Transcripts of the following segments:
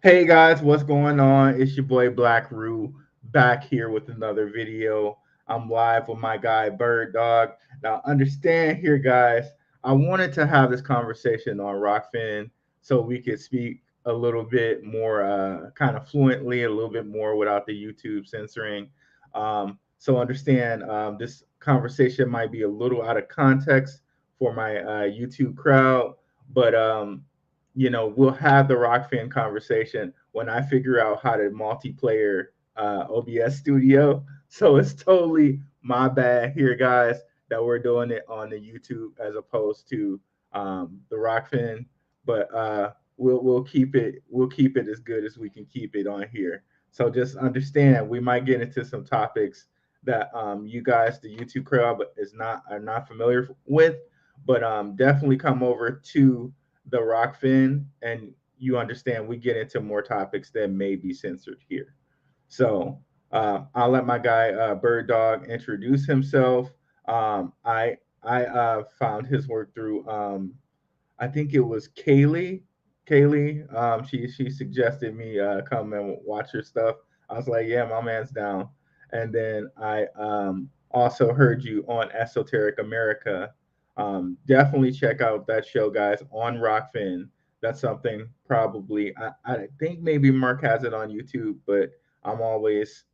Hey guys, what's going on? It's your boy Black Roo back here with another video. I'm live with my guy Birdog. Now, understand here, guys, I wanted to have this conversation on Rockfin so we could speak a little bit more kind of fluently, a little bit more without the YouTube censoring. So, understand this conversation might be a little out of context for my YouTube crowd, but we'll have the rock fan conversation when I figure out how to multiplayer OBS Studio. So it's totally my bad here, guys, that we're doing it on the YouTube as opposed to the rock fan. But we'll keep it as good as we can keep it on here. So just understand we might get into some topics that you guys, the YouTube crowd, is not are not familiar with, but definitely come over to the rock fin and you understand we get into more topics that may be censored here. So I'll let my guy Bird Dog introduce himself. I found his work through I think it was Kaylee. Kaylee, she suggested me come and watch her stuff. I was like, yeah, my man's down. And then I also heard you on Esoteric America. Definitely check out that show, guys, on Rockfin. That's something probably I think maybe Mark has it on YouTube, but I'm always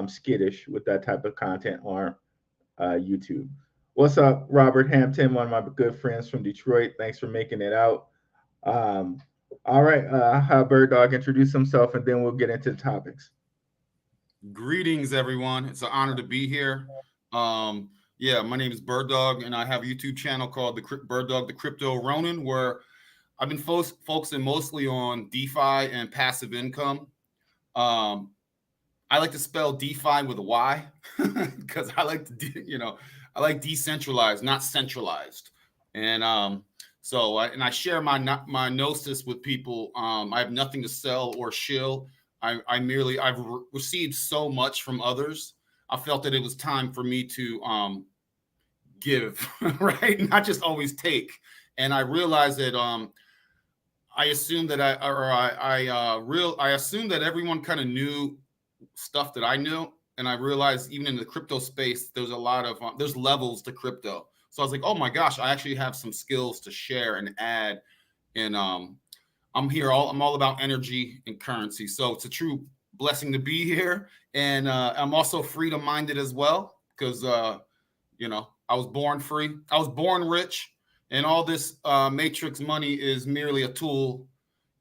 skittish with that type of content on YouTube. What's up, Robert Hampton, one of my good friends from Detroit? Thanks for making it out. Um, all right, have Bird Dog introduce himself, and then we'll get into the topics. Greetings, everyone. It's an honor to be here. Yeah, my name is Birdog, and I have a YouTube channel called Birdog, the Crypto Ronin, where I've been focusing mostly on DeFi and passive income. Um, I like to spell DeFi with a Y because I like I like decentralized, not centralized. And I share my gnosis with people. I have nothing to sell or shill. I've received so much from others. I felt that it was time for me to give, right, not just always take. And I realized that I assumed that I assumed that everyone kind of knew stuff that I knew, and I realized even in the crypto space, there's a lot of there's levels to crypto. So I was like, oh my gosh, I actually have some skills to share and add. And I'm all about energy and currency. So it's a true blessing to be here, and I'm also freedom minded as well because I was born free, I was born rich, and all this matrix money is merely a tool.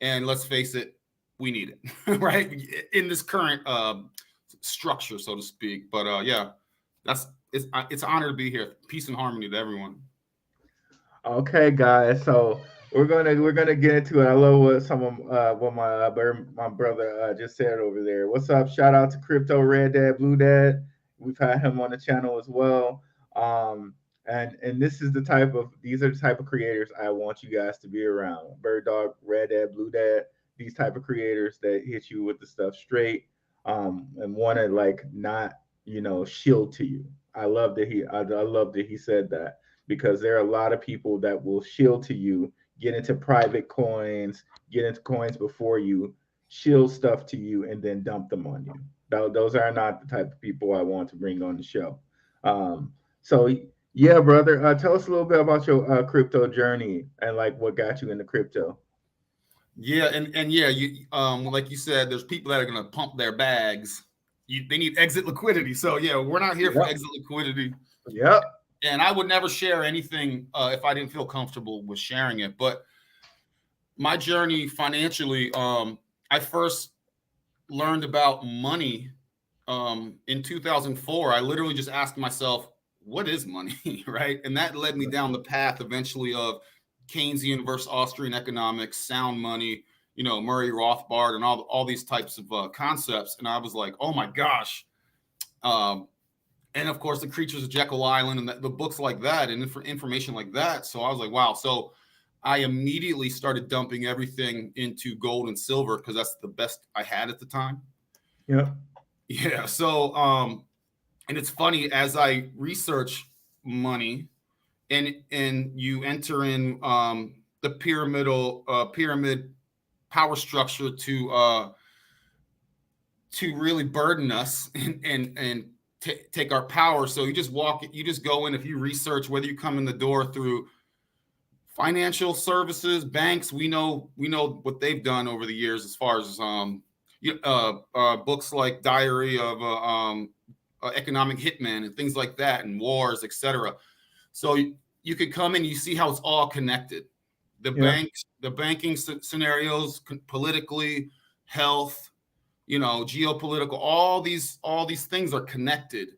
And let's face it, we need it, right? In this current structure, so to speak. But yeah, it's an honor to be here. Peace and harmony to everyone. Okay, guys. So we're gonna get into it. I love what some of what my brother just said over there. What's up? Shout out to Crypto Red Dad Blue Dad. We've had him on the channel as well. And this is the type of these are the type of creators I want you guys to be around. Bird Dog, Red Dad, Blue Dad. These type of creators that hit you with the stuff straight, and want to like not shield to you. I love that he said that because there are a lot of people that will shield to you, get into private coins, get into coins before you, shield stuff to you, and then dump them on you. Those are not the type of people I want to bring on the show. So yeah, brother, tell us a little bit about your crypto journey and like what got you into crypto. Yeah, and yeah, you like you said, there's people that are going to pump their bags. They need exit liquidity. So yeah, we're not here for Yep. exit liquidity. Yep. And I would never share anything if I didn't feel comfortable with sharing it. But my journey financially, I first learned about money in 2004. I literally just asked myself, what is money? Right. And that led me down the path eventually of Keynesian versus Austrian economics, sound money, Murray Rothbard and all these types of concepts. And I was like, oh my gosh. Um, and of course, the Creatures of Jekyll Island and the books like that and information like that. So I was like, wow. So I immediately started dumping everything into gold and silver because that's the best I had at the time. Yep. Yeah. So, and it's funny as I research money and you enter in the pyramid power structure to really burden us and take our power. So you just go in. If you research, whether you come in the door through financial services, banks, we know what they've done over the years as far as books like Diary of Economic Hitman and things like that, and wars, etc. So you could come in, you see how it's all connected. The banks, the banking scenarios, politically, health, geopolitical, all these things are connected.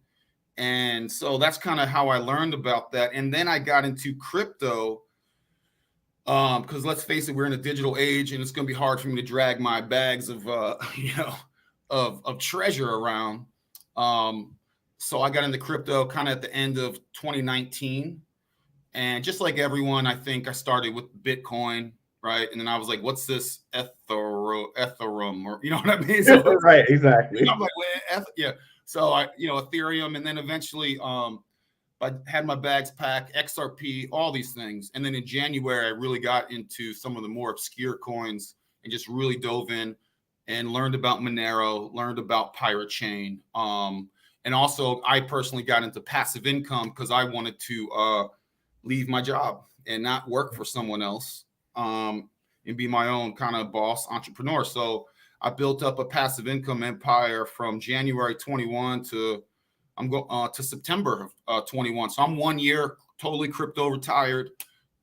And so that's kind of how I learned about that. And then I got into crypto, because let's face it, we're in a digital age, and it's going to be hard for me to drag my bags of of treasure around. So I got into crypto kind of at the end of 2019. And just like everyone, I think I started with Bitcoin, right? And then I was like, what's this Ethereum? Or, you know what I mean? So, right, exactly. I'm like, well, yeah. So Ethereum. And then eventually I had my bags packed, XRP, all these things. And then in January, I really got into some of the more obscure coins and just really dove in and learned about Monero, learned about Pirate Chain. And also, I personally got into passive income because I wanted to leave my job and not work for someone else, and be my own kind of boss entrepreneur. So I built up a passive income empire from January 21 to September of 21. So I'm 1 year totally crypto retired.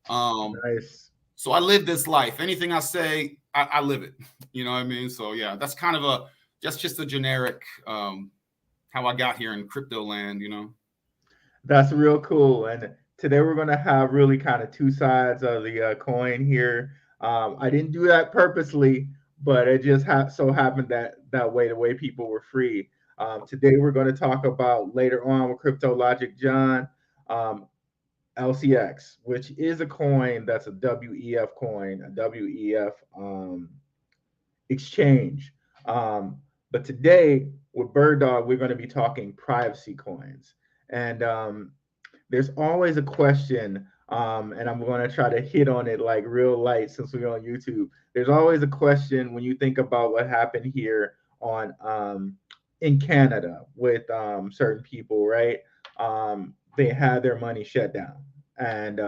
Nice. So I live this life. Anything I say, I live it. You know what I mean? So yeah, that's kind of just a generic how I got here in crypto land, That's real cool. And today we're going to have really kind of two sides of the coin here. I didn't do that purposely, but it just so happened that way, the way people were free. Today we're going to talk about, later on with Crypto Logic John, LCX, which is a coin that's a WEF coin, a WEF exchange. But today with Birdog, we're going to be talking privacy coins. And there's always a question, and I'm going to try to hit on it like real light since we're on YouTube. There's always a question when you think about what happened here on in Canada with certain people, right? They had their money shut down, and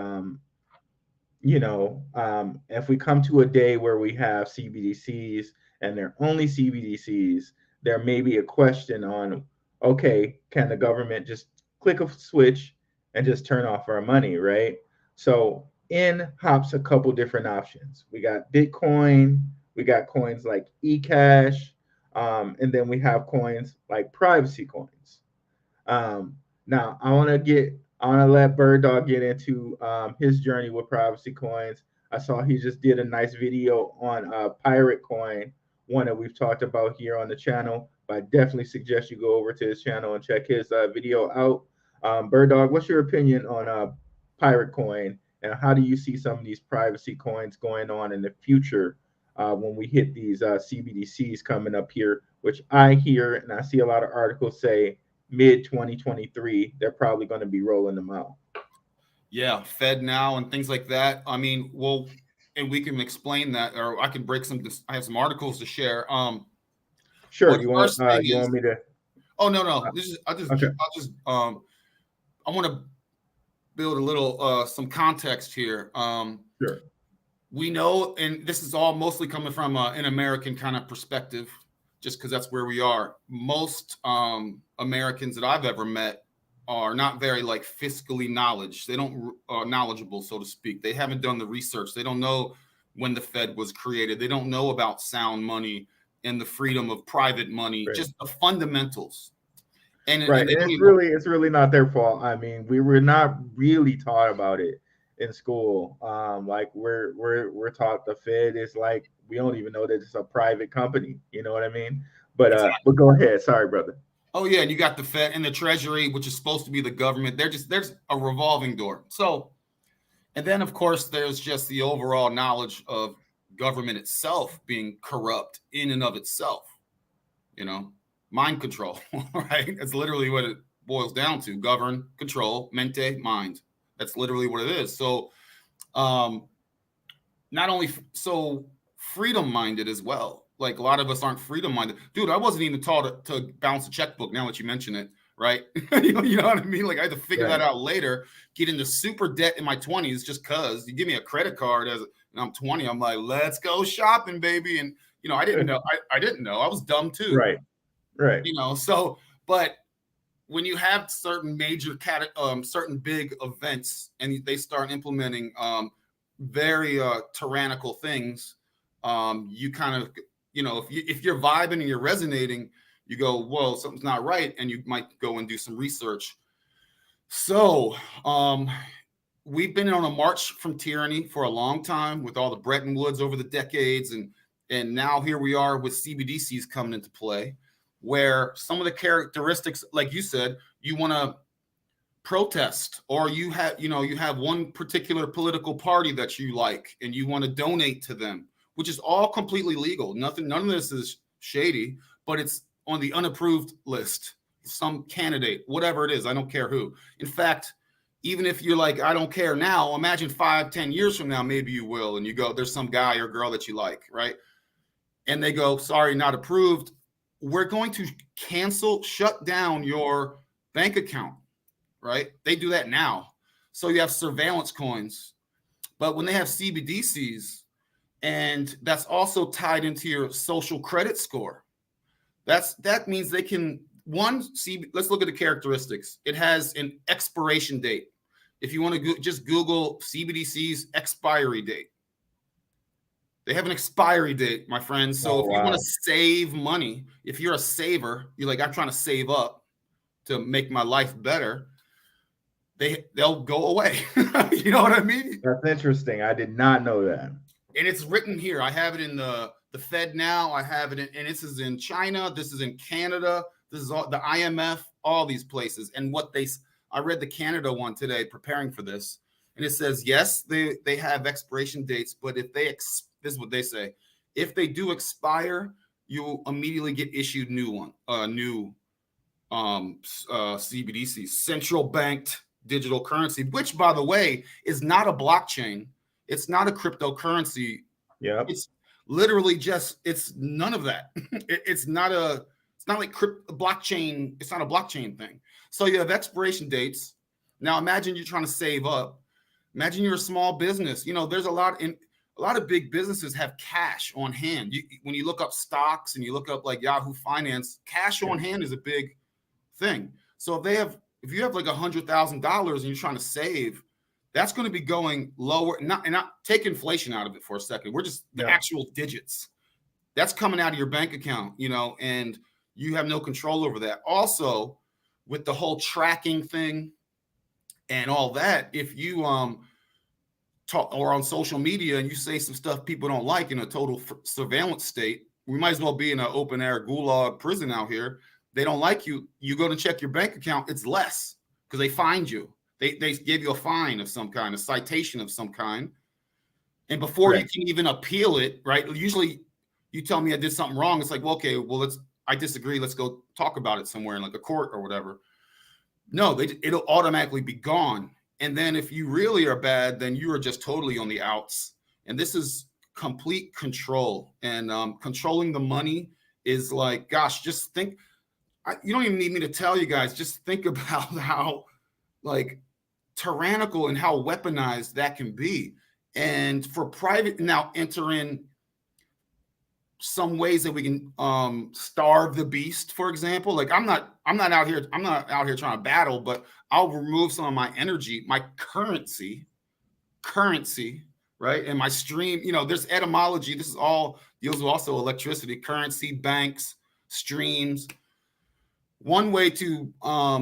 if we come to a day where we have CBDCs and they're only CBDCs, there may be a question on, okay, can the government just click a switch and just turn off our money, right? So in hops a couple different options. We got Bitcoin, we got coins like eCash, and then we have coins like privacy coins. Now I want to let Birdog get into his journey with privacy coins. I saw he just did a nice video on Pirate Coin, one that we've talked about here on the channel. But I definitely suggest you go over to his channel and check his video out. Birdog, what's your opinion on Pirate Coin, and how do you see some of these privacy coins going on in the future when we hit these CBDCs coming up here, which I hear and I see a lot of articles say mid 2023, they're probably going to be rolling them out. Yeah, Fed now and things like that. I mean, well, and we can explain that, or I can break I have some articles to share. Sure. You want me to? Oh no. Okay. I want to build a little some context here. Sure. We know, and this is all mostly coming from an American kind of perspective, just because that's where we are. Most Americans that I've ever met are not very fiscally knowledgeable, so to speak. They haven't done the research. They don't know when the Fed was created. They don't know about sound money and the freedom of private money, right. Just the fundamentals. And it's really not their fault. I mean, we were not really taught about it in school. We're taught the Fed is we don't even know that it's a private company. You know what I mean? But exactly. But go ahead. Sorry, brother. Oh yeah, and you got the Fed and the Treasury, which is supposed to be the government. There's a revolving door. So, and then of course there's just the overall knowledge of government itself being corrupt in and of itself. Mind control, right? That's literally what it boils down to: govern, control, mente, mind. That's literally what it is. So, not only freedom minded as well. Like a lot of us aren't freedom minded. Dude, I wasn't even taught to balance a checkbook now that you mention it, right? You know what I mean? Like I had to figure that out later, get into super debt in my 20s just because you give me a credit card and I'm 20, I'm like, let's go shopping, baby. And, you know, I didn't know. I didn't know. I was dumb too. Right. You know, so, but when you have certain major certain big events and they start implementing very tyrannical things, you kind of, you know, if you're vibing and you're resonating, you go, whoa, something's not right, and you might go and do some research. So we've been on a march from tyranny for a long time with all the Bretton Woods over the decades, and now here we are with CBDCs coming into play, where some of the characteristics, like you said, you want to protest, or you have one particular political party that you like and you want to donate to them, which is all completely legal. None of this is shady, but it's on the unapproved list. Some candidate, whatever it is, I don't care who. In fact, even if you're like, I don't care now, imagine 5-10 years from now, maybe you will, and you go, there's some guy or girl that you like, right? And they go, sorry, not approved. We're going to shut down your bank account, right? They do that now. So you have surveillance coins. But when they have CBDCs, and that's also tied into your social credit score, that means they can, let's look at the characteristics. It has an expiration date. If you want to just Google CBDC's expiry date. They have an expiry date, my friends. So if you want to save money, if you're a saver, you're like, I'm trying to save up to make my life better, they'll go away. You know what I mean? That's interesting. I did not know that. And it's written here. I have it in the Fed now. I have it in, and this is in China. This is in Canada. This is all the IMF, all these places. And I read the Canada one today preparing for this. And it says, yes, they have expiration dates, but if this is what they say. If they do expire, you will immediately get issued new CBDC, central banked digital currency, which, by the way, is not a blockchain. It's not a cryptocurrency. Yeah. It's literally it's none of that. It's not like blockchain. It's not a blockchain thing. So you have expiration dates. Now imagine you're trying to save up. Imagine you're a small business. You know, there's a lot of big businesses have cash on hand. When you look up stocks and you look up like Yahoo Finance, cash on hand is a big thing. So if you have like $100,000 and you're trying to save, that's going to be going lower. Not take inflation out of it for a second. We're just the actual digits. That's coming out of your bank account, you know, and you have no control over that. Also, with the whole tracking thing and all that, if you talk or on social media and you say some stuff people don't like in a total surveillance state, we might as well be in an open air gulag prison out here. They don't like you. You go to check your bank account, it's less because they find you. They give you a fine of some kind, a citation of some kind. And before you can even appeal it, right? Usually you tell me I did something wrong. It's like, well, okay, well, I disagree. Let's go talk about it somewhere in like a court or whatever. No, it'll automatically be gone. And then if you really are bad, then you are just totally on the outs. And this is complete control. And controlling the money is like, gosh, just think. You don't even need me to tell you guys. Just think about how like tyrannical and how weaponized that can be. And for private, now enter in some ways that we can starve the beast, for example. Like I'm not out here trying to battle, but I'll remove some of my energy, my currency, right? And my stream, you know, there's etymology. This is all deals with also electricity, currency, banks, streams. One way to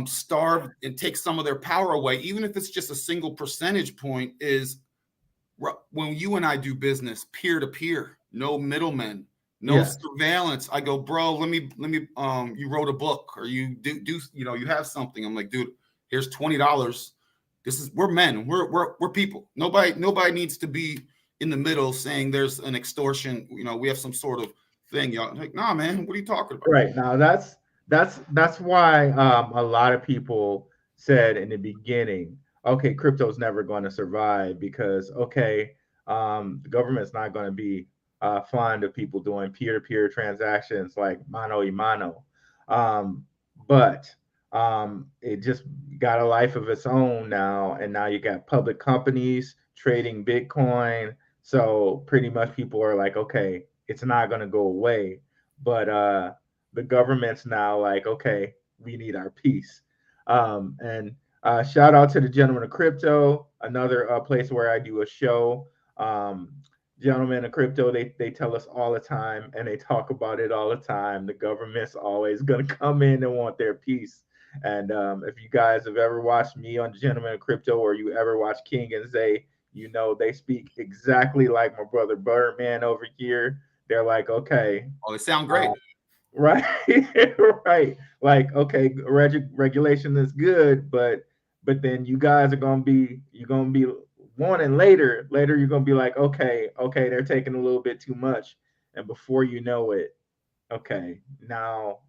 starve and take some of their power away, even if it's just a single percentage point, is when you and I do business peer to peer, no middlemen, no surveillance. I go, bro, let me. You wrote a book, or you do, you know, you have something. I'm like, dude, here's $20. We're men. We're people. Nobody needs to be in the middle saying there's an extortion. You know, we have some sort of thing. Y'all like, nah, man, what are you talking about? Right now, that's why a lot of people said in the beginning, okay, crypto's never going to survive because the government's not going to be fund of people doing peer-to-peer transactions like mano y mano. Um, but it just got a life of its own now, and now you got public companies trading Bitcoin. So pretty much people are like, okay, it's not going to go away, but the government's now like, okay, we need our peace. And shout out to the Gentleman of Crypto, another place where I do a show. Um, Gentlemen of Crypto, they tell us all the time, and they talk about it all the time. The government's always going to come in and want their piece. And if you guys have ever watched me on Gentlemen of Crypto, or you ever watch King and Zay, you know they speak exactly like my brother Birdman over here. They're like, okay, Oh, they sound uh, great. right, right. Like, okay, regulation is good, but then you guys are you're gonna be wanting later. You're gonna be like, okay, they're taking a little bit too much, and before you know it, okay, now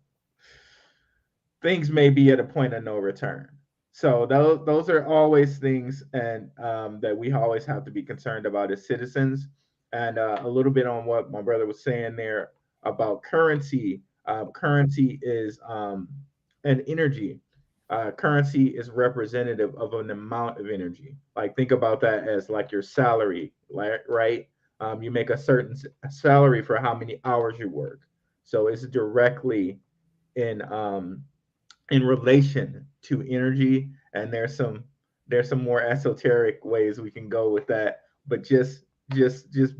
things may be at a point of no return. So those are always things, and that we always have to be concerned about as citizens. And a little bit on what my brother was saying there about currency. Currency is an energy. Currency is representative of an amount of energy. Like think about that as like your salary, right? You make a certain salary for how many hours you work. So it's directly in in relation to energy, and there's some more esoteric ways we can go with that, but just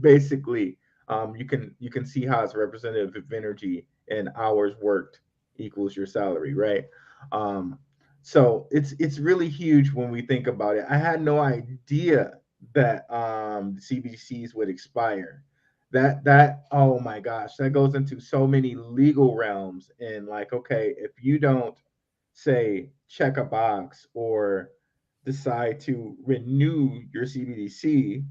basically you can see how it's representative of energy, and hours worked equals your salary, right? um so it's really huge when we think about it. I had no idea that CBDCs would expire. That oh my gosh, that goes into so many legal realms, and like, okay, if you don't say check a box or decide to renew your CBDC,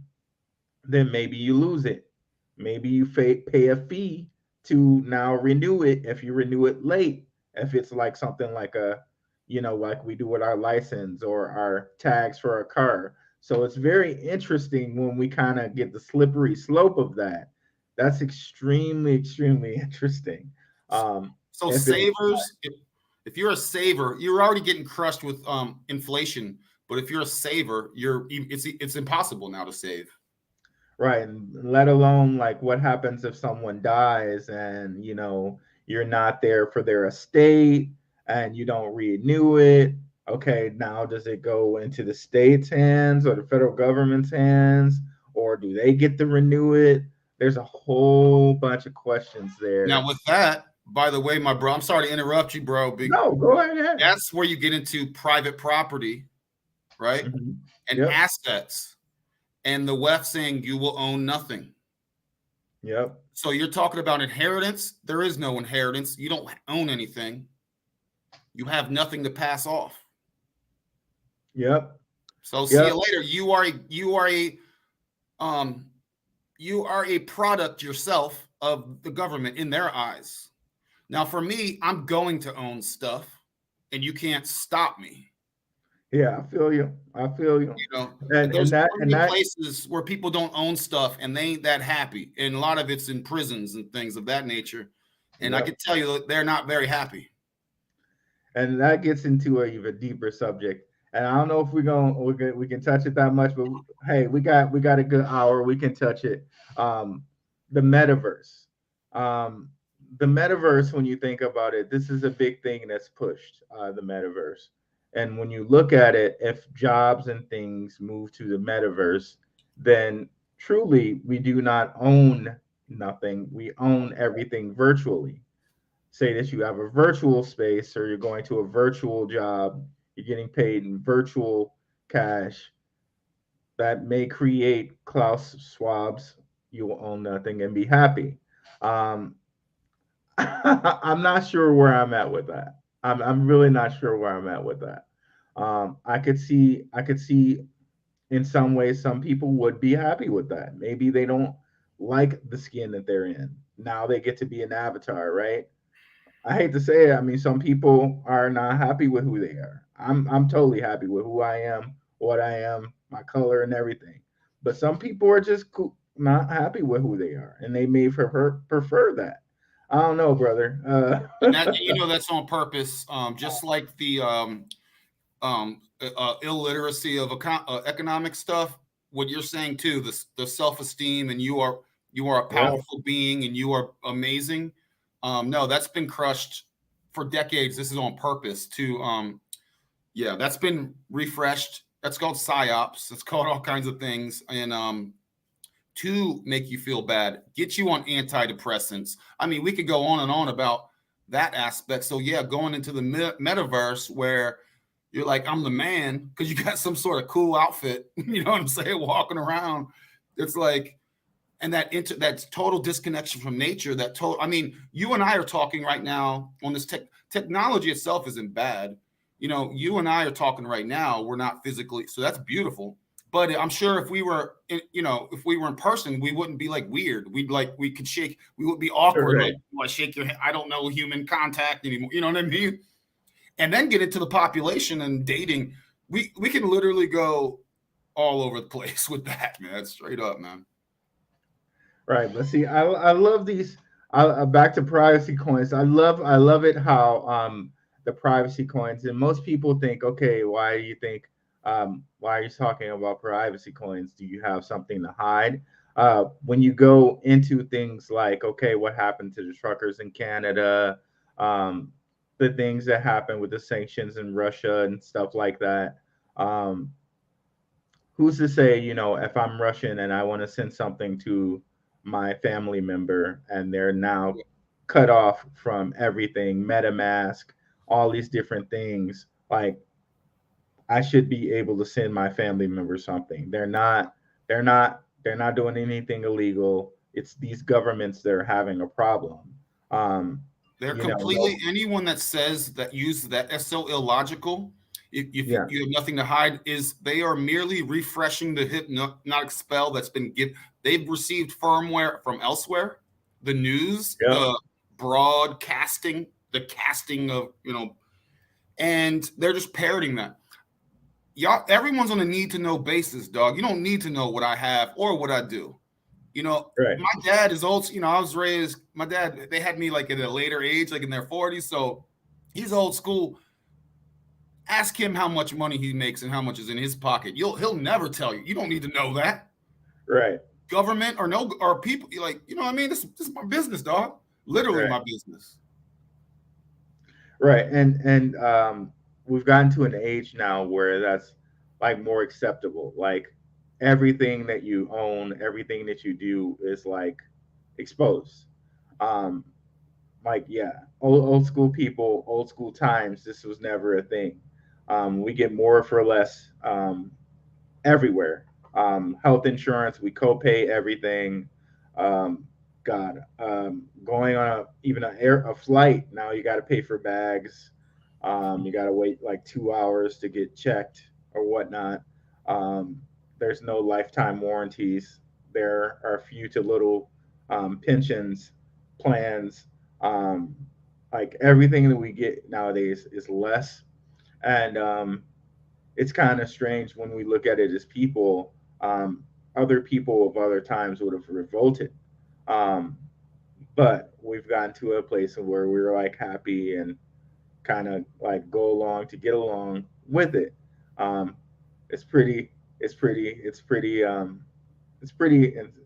then maybe you lose it. Maybe you pay a fee to now renew it if you renew it late. If it's like something like like we do with our license or our tags for our car. So it's very interesting when we kind of get the slippery slope of that. That's extremely, extremely interesting. Um, So if it, savers, if you're a saver, you're already getting crushed with inflation. But if you're a saver, it's impossible now to save. Right, and let alone like what happens if someone dies and you're not there for their estate and you don't renew it. Okay, now does it go into the state's hands or the federal government's hands, or do they get to renew it? There's a whole bunch of questions Now, there. with that, by the way, my bro, I'm sorry to interrupt you, bro. No, go ahead. That's where you get into private property, right? Hmm. And Yep, assets, and the WEF saying you will own nothing. yep, So you're talking about inheritance. There is no inheritance. You don't own anything. You have nothing to pass off. yep, So see you yep. later. Um you are a product yourself of the government in their eyes. Now for me, I'm going to own stuff and you can't stop me. Yeah, I feel you. I feel you. You know, And there's and that and plenty of that places where people don't own stuff and they ain't that happy. And a lot of it's in prisons and things of that nature. And I can Yep. tell you that they're not very happy. And that gets into an even deeper subject. And I don't know if we can touch it that much, but hey, we got a good hour. We can touch it. Um, the metaverse. Um, the metaverse. When you think about it, this is a big thing that's pushed. The metaverse. And when you look at it, if jobs and things move to the metaverse, then truly we do not own nothing. We own everything virtually. Say that you have a virtual space or you're going to a virtual job, you're getting paid in virtual cash, that may create Klaus Schwab's you will own nothing and be happy. Um, I'm not sure where I'm at with that. I'm really not sure where I'm at with that. I could see in some ways some people would be happy with that. Maybe they don't like the skin that they're in. Now they get to be an avatar, right? I hate to say it. I mean, some people are not happy with who they are. I'm totally happy with who I am, what I am, my color, and everything. But some people are just cool. not happy with who they are, and they may prefer that. I don't know, brother. And that, that's on purpose. Just like the illiteracy of economic stuff. What you're saying too, the self esteem, and you are a Yeah, powerful being, and you are amazing. No, that's been crushed for decades. This is on purpose to yeah, that's been refreshed. That's called psyops. It's called all kinds of things, and to make you feel bad, get you on antidepressants. I mean, we could go on and on about that aspect. So yeah, going into the metaverse where you're like, I'm the man because you got some sort of cool outfit. You know what I'm saying? Walking around, it's like, and that's total disconnection from nature. That total. I mean, you and I are talking right now on this technology itself isn't bad. You and I are talking right now. We're not physically, so that's beautiful. But I'm sure if we were, if we were in person, we wouldn't be like weird. We could shake. We would be awkward. Like, right, I shake your hand. I don't know human contact anymore. You know what I mean? And then get into the population and dating. We can literally go all over the place with that, man. Straight up, man. right. But see, I love these. Back to privacy coins. I love it how the privacy coins, and most people think, okay, why do you think why are you talking about privacy coins? Do you have something to hide? When you go into things like, okay, what happened to the truckers in Canada, um, the things that happened with the sanctions in Russia and stuff like that. Um, who's to say, if I'm Russian and I want to send something to my family member and they're now cut off from everything, MetaMask, all these different things, like I should be able to send my family member something. They're not doing anything illegal. It's these governments that are having a problem. Um, They're completely no, anyone that says that uses that's so illogical. If yeah, you have nothing to hide, is they are merely refreshing the hypnotic spell that's been given. They've received firmware from elsewhere, the news, yeah, the broadcasting, the casting of and they're just parroting that. Y'all, everyone's on a need to know basis, dog. You don't need to know what I have or what I do. right, My dad is old. I was raised. My dad, they had me like at a later age, like in their 40s. So he's old school. Ask him how much money he makes and how much is in his pocket. He'll never tell you. You don't need to know that. right, Government or no or people like what I mean. This is my business, dog. Literally right. my business. Right, and we've gotten to an age now where that's like more acceptable. Like everything that you own, everything that you do is like exposed. Um, like yeah, old school people, old school times. This was never a thing. We get more for less everywhere. Health insurance, we copay everything. Um, God, going on even a flight now, you got to pay for bags. You got to wait like 2 hours to get checked or whatnot. Um, there's no lifetime warranties. There are few to little pensions plans. Um, like everything that we get nowadays is less, and it's kind of strange when we look at it as people. Other people of other times would have revolted, um, but we've gotten to a place where we're like happy and kind of like go along to get along with it. Um, it's pretty, it's pretty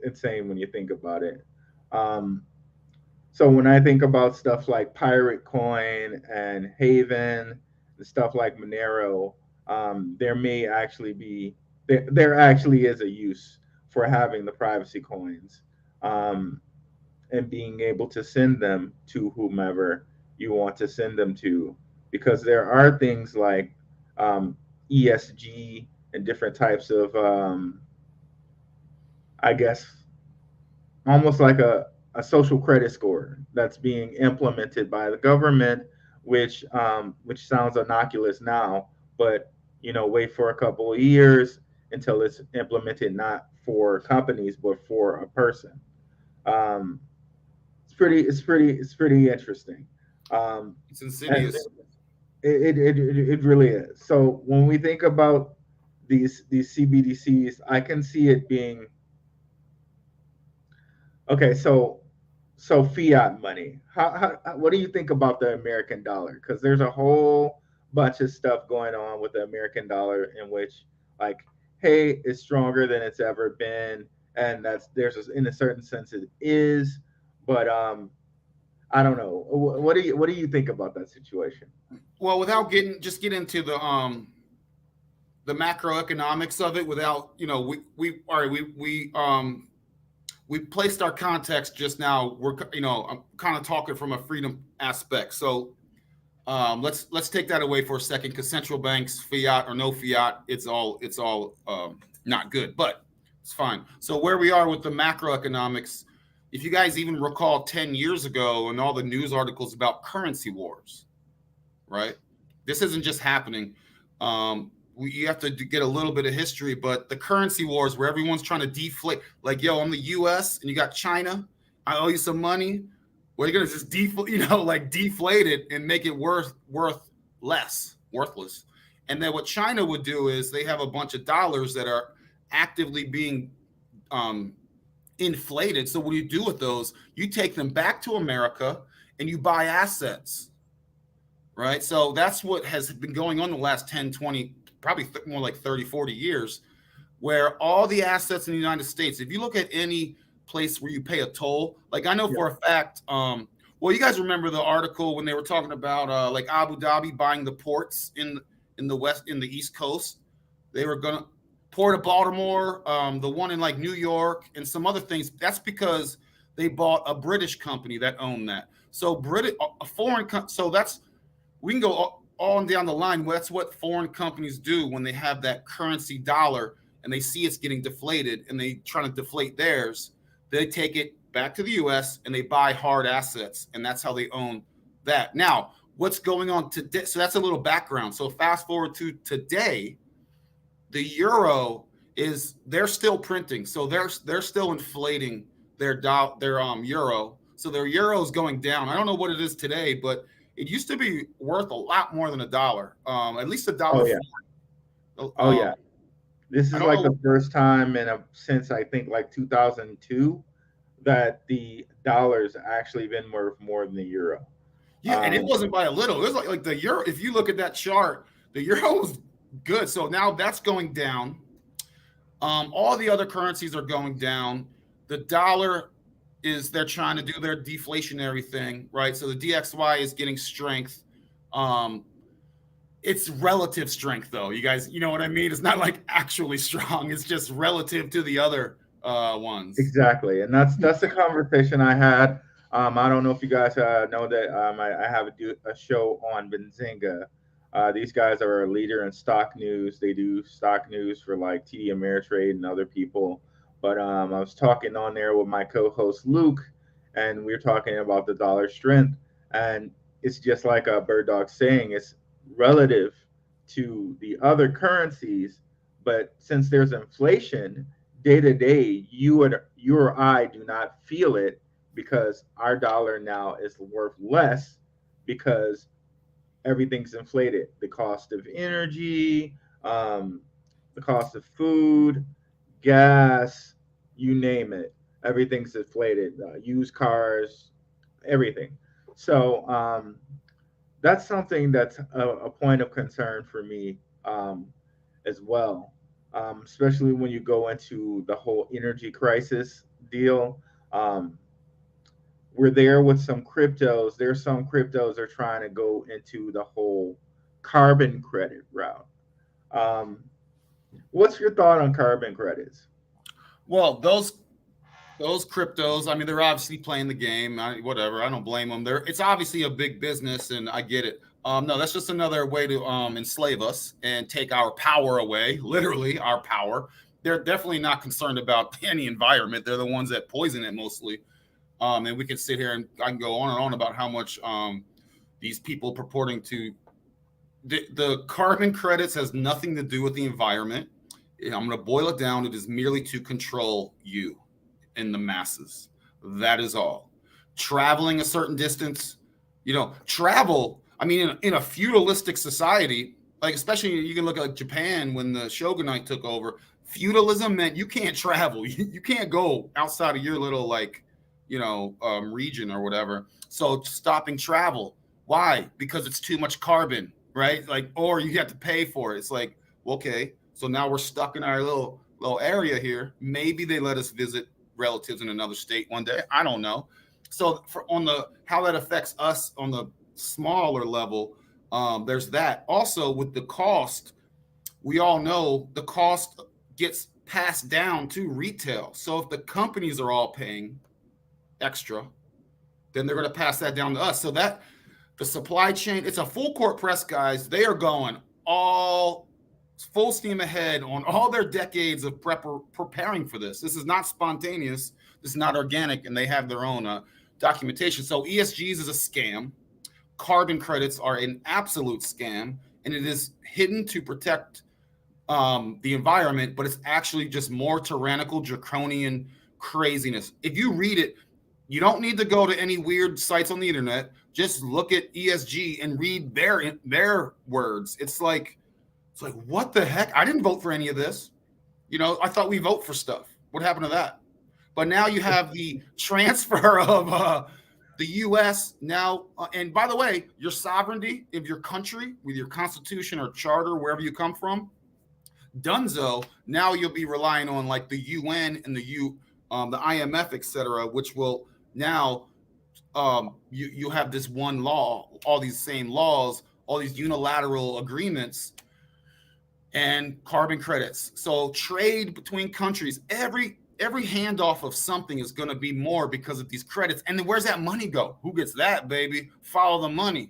insane when you think about it. Um, so when I think about stuff like Pirate Coin and Haven and stuff like Monero, there may actually be there actually is a use for having the privacy coins, um, and being able to send them to whomever you want to send them to, because there are things like ESG and different types of I guess almost like a social credit score that's being implemented by the government, which sounds innocuous now, but wait for a couple of years until it's implemented, not for companies but for a person. Um, it's pretty interesting, It's and insidious. it really is. So when we think about these CBDCs, I can see it being Okay, so fiat money. What do you think about the American dollar? Because there's a whole bunch of stuff going on with the American dollar in which, like, hey, it's stronger than it's ever been, and in a certain sense it is, but I don't know. What do you think about that situation? Well, without get into the macroeconomics of it, without we all right, we placed our context just now. I'm kind of talking from a freedom aspect. So let's take that away for a second, because central banks, fiat or no fiat, it's all not good, but it's fine. So where we are with the macroeconomics, if you guys even recall 10 years ago and all the news articles about currency wars, right? This isn't just happening. You have to get a little bit of history, but the currency wars where everyone's trying to deflate, like, yo, I'm the U.S. and you got China, I owe you some money. Well, you're gonna just deflate it and make it worthless. And then what China would do is they have a bunch of dollars that are actively being um, inflated. So what do you do with those? You take them back to America and you buy assets, right? So that's what has been going on the last 10, 20, probably more like 30, 40 years, where all the assets in the United States, if you look at any place where you pay a toll, like I know Yeah, for a fact, well, you guys remember the article when they were talking about like Abu Dhabi buying the ports in the west, in the East Coast. They were gonna Port of Baltimore, the one in like New York, and some other things. That's because they bought a British company that owned that. So British, a foreign, so that's we can go all down the line. That's what foreign companies do when they have that currency dollar and they see it's getting deflated and they try to deflate theirs. They take it back to the U.S. and they buy hard assets, and that's how they own that. Now, what's going on today? So that's a little background. So fast forward to today, the euro is they're still printing, so they're still inflating their euro. So their euro is going down. I don't know what it is today, but it used to be worth a lot more than a dollar, at least a oh dollar. yeah, oh Um, yeah. This I is don't like know. the first time since I think like 2002 that the dollar's actually been worth more than the euro. Yeah, and it Um, wasn't by a little. It was like the euro. If you look at that chart, the euro was good. So now that's going down. All the other currencies are going down. The dollar is they're trying to do their deflationary thing, right? So the DXY is getting strength. Um, it's relative strength, though. You guys, you know what I mean? It's not like actually strong. It's just relative to the other ones. exactly, and that's the conversation I had. I don't know if you guys know that I have a show on Benzinga. These guys are a leader in stock news. They do stock news for like TD Ameritrade and other people. But I was talking on there with my co-host Luke, and we are talking about the dollar strength. And it's just like a Bird Dog saying, it's relative to the other currencies. But since there's inflation, day to day, you or I do not feel it because our dollar now is worth less because everything's inflated. The cost of energy, the cost of food, gas, you name it, everything's inflated. Used cars, everything. So that's something that's a point of concern for me as well, especially when you go into the whole energy crisis deal. Um, we're there with some cryptos. There's some cryptos are trying to go into the whole carbon credit route. Um, what's your thought on carbon credits? Well, those cryptos, I mean, they're obviously playing the game. Whatever, I don't blame them. It's obviously a big business, and I get it. No, that's just another way to enslave us and take our power away, literally our power. They're definitely not concerned about any environment. They're the ones that poison it mostly. And we can sit here and I can go on and on about how much these people purporting to the carbon credits has nothing to do with the environment. I'm going to boil it down. It is merely to control you and the masses. That is all. Traveling a certain distance, travel. I mean, in a feudalistic society, like especially you can look at like Japan when the shogunate took over. Feudalism meant you can't travel. You can't go outside of your little like. region or whatever. So stopping travel. Why? Because it's too much carbon, right? Like, or you have to pay for it. It's like, okay, so now we're stuck in our little area here. Maybe they let us visit relatives in another state one day. I don't know. So for on the how that affects us on the smaller level, there's that. Also with the cost, we all know the cost gets passed down to retail. So if the companies are all paying extra, then they're going to pass that down to us. So that the supply chain, it's a full court press, guys. They are going all full steam ahead on all their decades of preparing for this. This is not spontaneous. This is not organic, and they have their own documentation. So ESGs is a scam. Carbon credits are an absolute scam, and it is hidden to protect the environment, but it's actually just more tyrannical, draconian craziness. If you read it, you don't need to go to any weird sites on the internet. Just look at ESG and read their words. It's like what the heck? I didn't vote for any of this. I thought we vote for stuff. What happened to that? But now you have the transfer of the U.S. now. And by the way, your sovereignty of your country with your constitution or charter, wherever you come from, Dunzo. Now you'll be relying on like the UN and the IMF, etc., which will now you have this one law, all these same laws, all these unilateral agreements, and carbon credits. So trade between countries, every handoff of something is going to be more because of these credits. And then where's that money go? Who gets that, baby? Follow the money.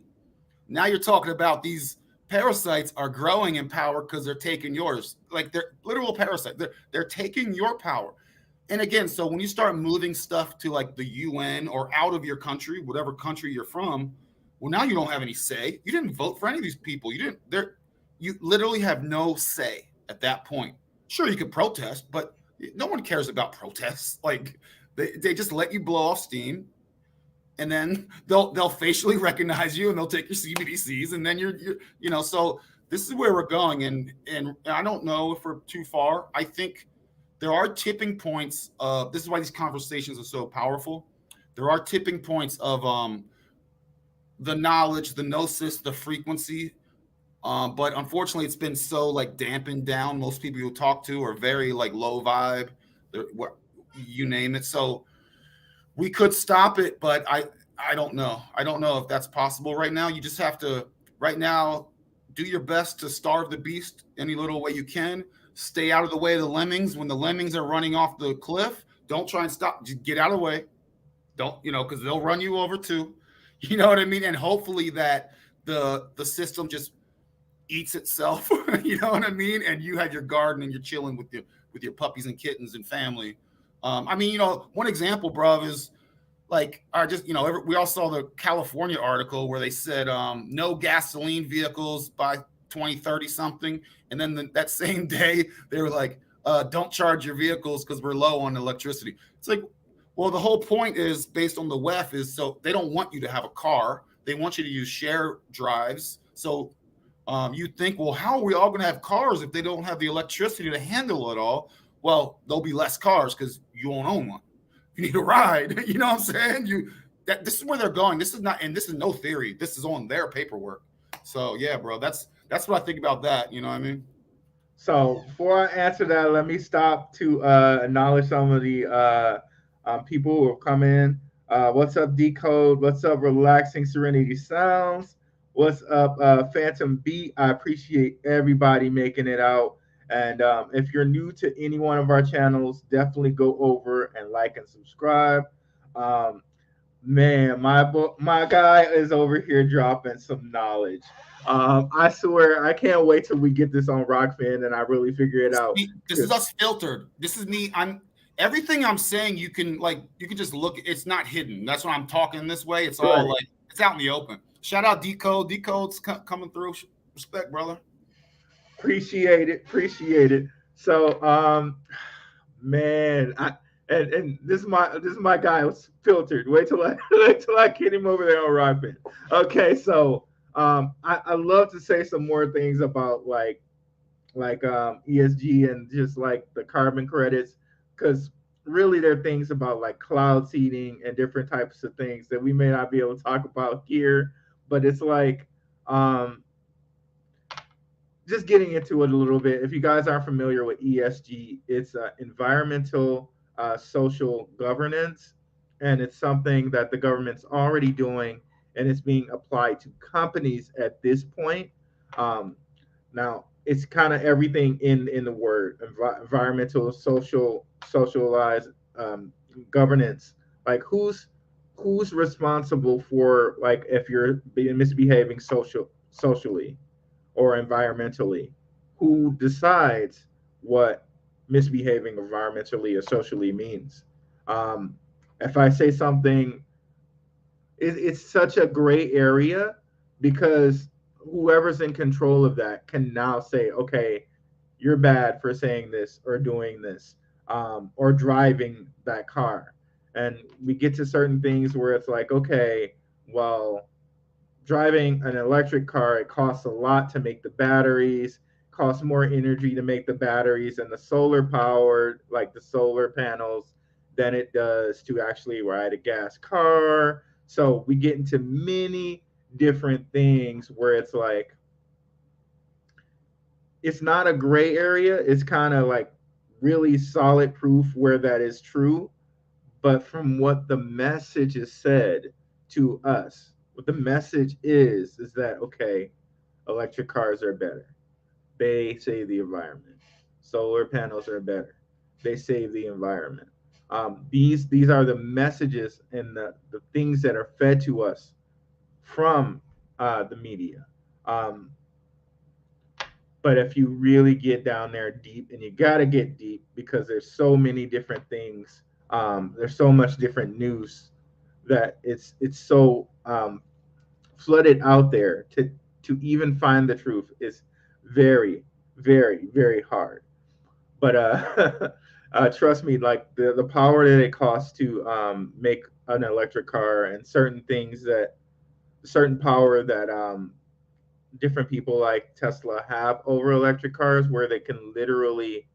Now you're talking about these parasites are growing in power because they're taking yours. Like they're literal parasites. They're taking your power. And again, so when you start moving stuff to like the UN or out of your country, whatever country you're from, well, now you don't have any say. You didn't vote for any of these people. You literally have no say at that point. Sure, you could protest, but no one cares about protests. Like they just let you blow off steam, and then they'll facially recognize you and they'll take your CBDCs, and then you're. So this is where we're going, and I don't know if we're too far. I think there are tipping points. This is why these conversations are so powerful. There are tipping points of the knowledge, the gnosis, the frequency. But unfortunately, it's been so like dampened down. Most people you talk to are very like low vibe. You name it. So we could stop it, but I don't know. I don't know if that's possible right now. You just have to right now do your best to starve the beast any little way you can. Stay out of the way of the lemmings. When the lemmings are running off the cliff, don't try and stop. Just get out of the way. Don't because they'll run you over too. You know what I mean? And hopefully that the system just eats itself. You know what I mean? And you have your garden and you're chilling with your puppies and kittens and family. One example, bruv, is like we all saw the California article where they said no gasoline vehicles by 2030 something, and then that same day they were like don't charge your vehicles because we're low on electricity. It's like, well, the whole point is based on the WEF is so they don't want you to have a car. They want you to use share drives. So you think, well, how are we all going to have cars if they don't have the electricity to handle it all? Well, there'll be less cars because you won't own one. You need a ride. You know what I'm saying? This is where they're going. This is not, and this is no theory. This is on their paperwork. So yeah, bro, that's what I think about that. You know what I mean? So before I answer that, let me stop to acknowledge some of the people who have come in. What's up, Decode? What's up, Relaxing Serenity Sounds? What's up, Phantom Beat? I appreciate everybody making it out. And if you're new to any one of our channels, definitely go over and like and subscribe. Man, my guy is over here dropping some knowledge. I swear, I can't wait till we get this on Rockfin and I really figure it out. This is us filtered. This is me. Everything I'm saying. You can just look. It's not hidden. That's why I'm talking this way. It's all like it's out in the open. Shout out Decode. Decode's coming through. Respect, brother. Appreciate it. So, man, and this is my guy was filtered. Wait till I get him over there on Rockfin. Okay, so I love to say some more things about like ESG and just like the carbon credits, because really there are things about like cloud seeding and different types of things that we may not be able to talk about here, but it's like um, just getting into it a little bit. If you guys aren't familiar with ESG, it's environmental social governance, and it's something that the government's already doing, and it's being applied to companies at this point. Um, Now, it's kind of everything in the word environmental, social, socialized governance. Like who's responsible for like if you're being misbehaving socially or environmentally? Who decides what misbehaving environmentally or socially means? Um, if I say something, it's such a gray area because whoever's in control of that can now say, okay, you're bad for saying this or doing this or driving that car. And we get to certain things where it's like, okay, well, driving an electric car, it costs a lot to make the batteries, costs more energy to make the batteries and the solar power, like the solar panels, than it does to actually ride a gas car. So we get into many different things where it's like, it's not a gray area. It's kind of like really solid proof where that is true. But from what the message is said to us, what the message is that okay, electric cars are better. They save the environment. Solar panels are better. They save the environment. These are the messages and the things that are fed to us from the media. Um, but if you really get down there deep, and you got to get deep because there's so many different things, there's so much different news that it's so flooded out there to even find the truth is very, very, very hard. But trust me, like the power that it costs to make an electric car and certain things that certain power that different people like Tesla have over electric cars, where they can literally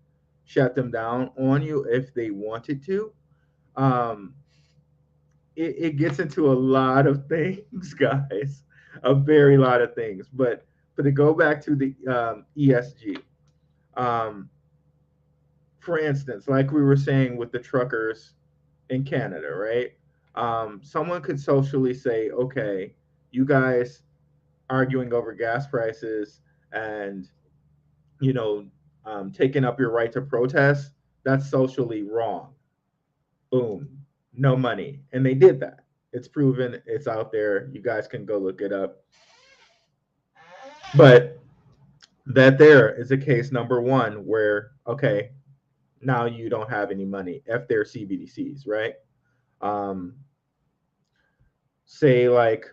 shut them down on you if they wanted to. Um, it gets into a lot of things, guys, a very lot of things. But to go back to the ESG, um, for instance, like we were saying with the truckers in Canada, right? Someone could socially say, okay, you guys arguing over gas prices and you know taking up your right to protest, that's socially wrong. Boom, no money. And they did that. It's proven, it's out there. You guys can go look it up. But that there is a case number one where, okay, now you don't have any money if they're CBDCs, right? Um, say like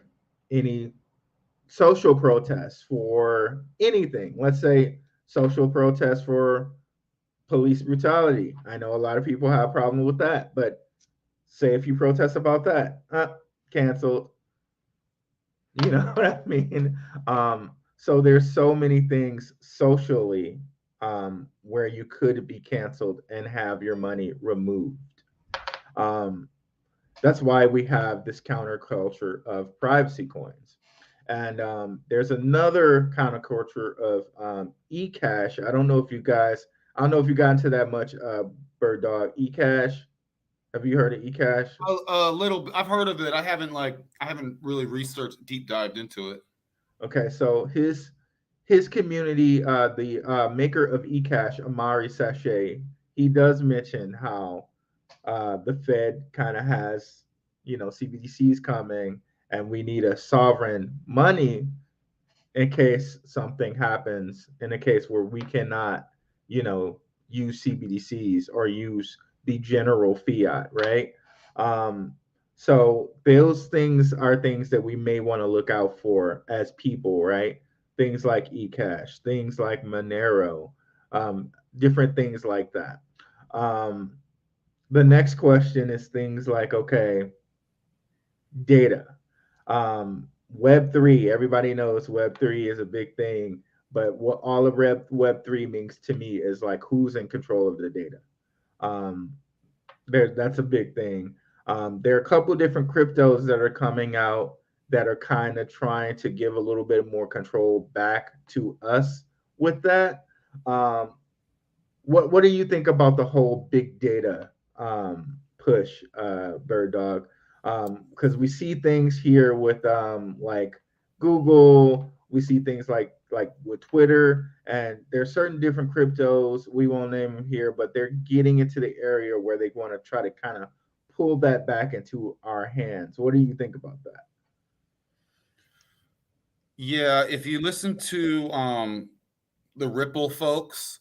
any social protests for anything. Let's say social protests for police brutality. I know a lot of people have a problem with that, but say if you protest about that, canceled. You know what I mean? So there's so many things socially where you could be canceled and have your money removed. Um, that's why we have this counterculture of privacy coins. And there's another counterculture of e-cash. I don't know if you got into that much, Bird Dog. E-cash. Have you heard of e-cash? A little. I've heard of it. I haven't really researched deep dived into it. Okay, so his community, the maker of eCash, Amari Sachet, he does mention how the Fed kind of has, CBDCs coming, and we need a sovereign money in case something happens, in a case where we cannot, you know, use CBDCs or use the general fiat, right? Um, so those things are things that we may want to look out for as people, right? Things like eCash, things like Monero, different things like that. Um, the next question is things like, okay, data. Web3, everybody knows Web3 is a big thing, but what all of Web3 means to me is like who's in control of the data. Um, That's a big thing. There are a couple different cryptos that are coming out that are kind of trying to give a little bit more control back to us with that. Um, what do you think about the whole big data push, Bird Dog? Because we see things here with like Google, we see things like with Twitter, and there's certain different cryptos. We won't name them here, but they're getting into the area where they want to try to kind of pull that back into our hands. What do you think about that? Yeah, if you listen to the Ripple folks,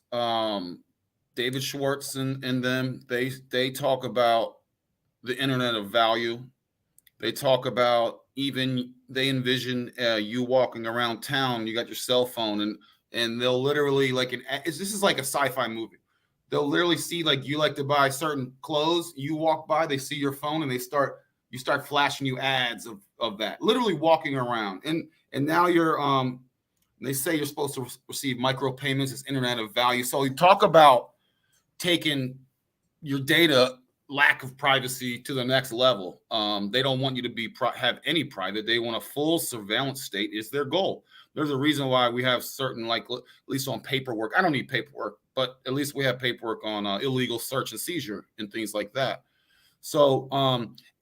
David Schwartz and them, they talk about the internet of value. They talk about, even they envision you walking around town. You got your cell phone, and they'll literally, like, this is like a sci-fi movie. They'll literally see, like, you like to buy certain clothes. You walk by, they see your phone, and you start flashing you ads of that. Literally walking around, and now you're they say you're supposed to receive micropayments as internet of value. So you talk about taking your data, lack of privacy, to the next level. They don't want you to have any private. They want a full surveillance state is their goal. There's a reason why we have certain, like, at least on paperwork. I don't need paperwork, but at least we have paperwork on illegal search and seizure and things like that. So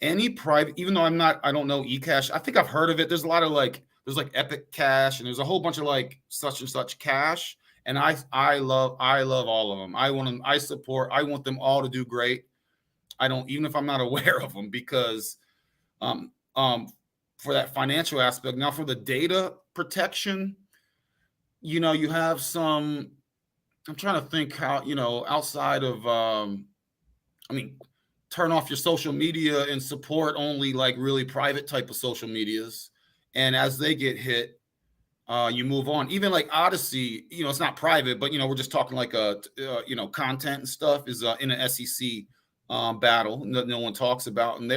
any private, even though I don't know eCash. I think I've heard of it. There's a lot of, like, there's like Epic Cash, and there's a whole bunch of, like, such and such cash. And I love all of them. I want them. I want them all to do great. I don't, even if I'm not aware of them, because um, um, for that financial aspect. Now, for the data protection, you have some. I'm trying to think how, outside of, I mean, turn off your social media and support only, like, really private type of social medias. And as they get hit, you move on. Even like Odyssey, it's not private, but we're just talking like content and stuff is in an SEC battle. No one talks about, and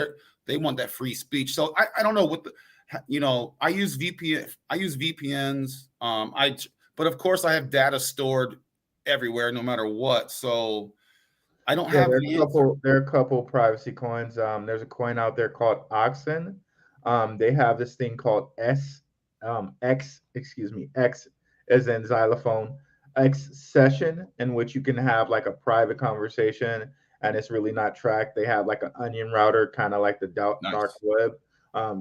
they want that free speech. So I don't know what I use VPN. I use VPNs. But of course I have data stored everywhere, no matter what. So I don't Yeah, have the answer. there are a couple privacy coins. There's a coin out there called Oxen. They have this thing called X as in xylophone, X session, in which you can have like a private conversation, and it's really not tracked. They have like an onion router, kind of like the dark Nice. web.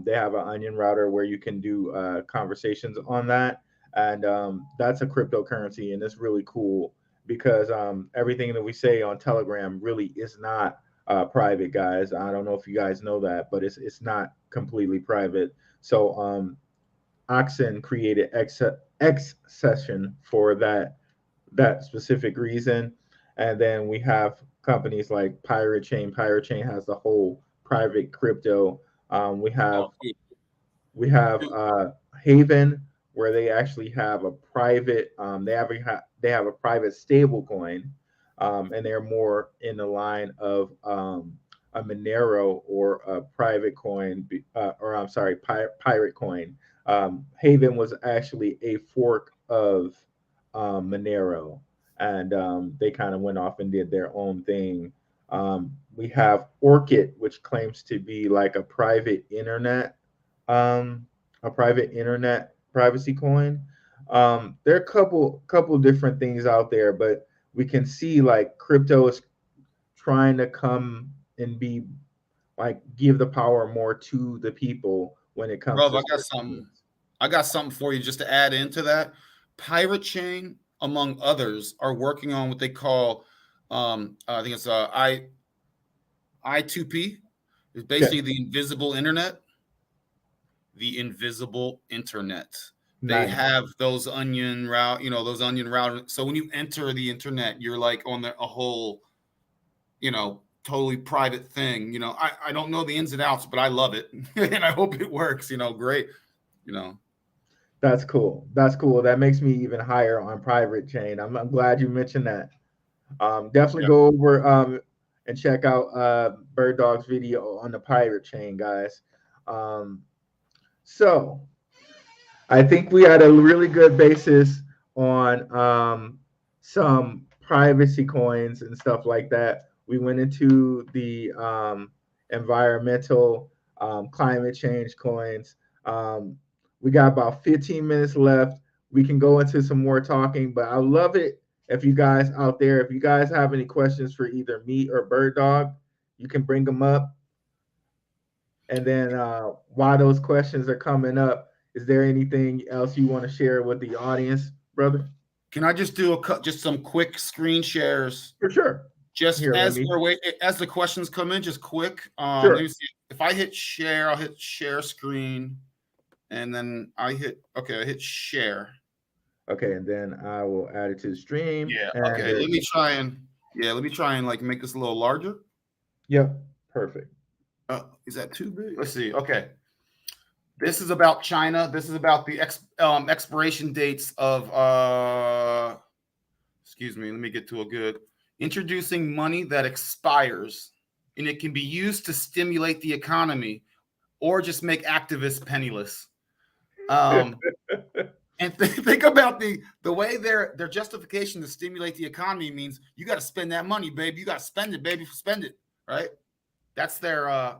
They have an onion router where you can do conversations on that, and that's a cryptocurrency, and it's really cool because everything that we say on Telegram really is not private, guys. I don't know if you guys know that, but it's not completely private. So Oxen created X session for that specific reason, and then we have companies like Pirate Chain. Pirate Chain has the whole private crypto. We have Oh, dude, we have dude. Haven, where they actually have a private. They have a private stable coin, and they're more in the line of a Monero or a private coin, or I'm sorry, pirate coin. Haven was actually a fork of Monero, and they kind of went off and did their own thing. We have Orchid, which claims to be like um, a private internet privacy coin. There are a couple different things out there, but we can see like crypto is trying to come and be like give the power more to the people when it comes Bro, to certain things. I got something for you just to add into that. Pirate Chain, among others, are working on what they call, I think it's I2P. It's basically Yes, the invisible internet. The invisible internet. They nice. have those onion route, those onion route. So when you enter the internet, you're like on a whole, totally private thing. I don't know the ins and outs, but I love it, and I hope it works. Great. You know, That's cool. That's cool. That makes me even higher on private chain. I'm glad you mentioned that. Definitely yeah. go over and check out Bird Dog's video on the pirate chain, guys. Um, so I think we had a really good basis on some privacy coins and stuff like that. We went into the environmental climate change coins. Um, we got about 15 minutes left. We can go into some more talking, but I love it if you guys out there, if you guys have any questions for either me or Birdog, you can bring them up. And then while those questions are coming up, is there anything else you want to share with the audience, brother? Can I just do just some quick screen shares? For sure. Just Here, let as me. we're waiting, as the questions come in, just quick. Let Sure. me see. If I hit share, I'll hit share screen, and then I hit share. Okay, and then I will add it to the stream. Yeah. And Okay. Let me try and like make this a little larger. Yep. Perfect. Is that too big? Let's see. Okay. This is about China. This is about the expiration dates of excuse me, let me get to a good. Introducing money that expires, and it can be used to stimulate the economy or just make activists penniless. And think about the way their justification to stimulate the economy means you got to spend that money, baby. You got to spend it, baby. Spend it, right? That's their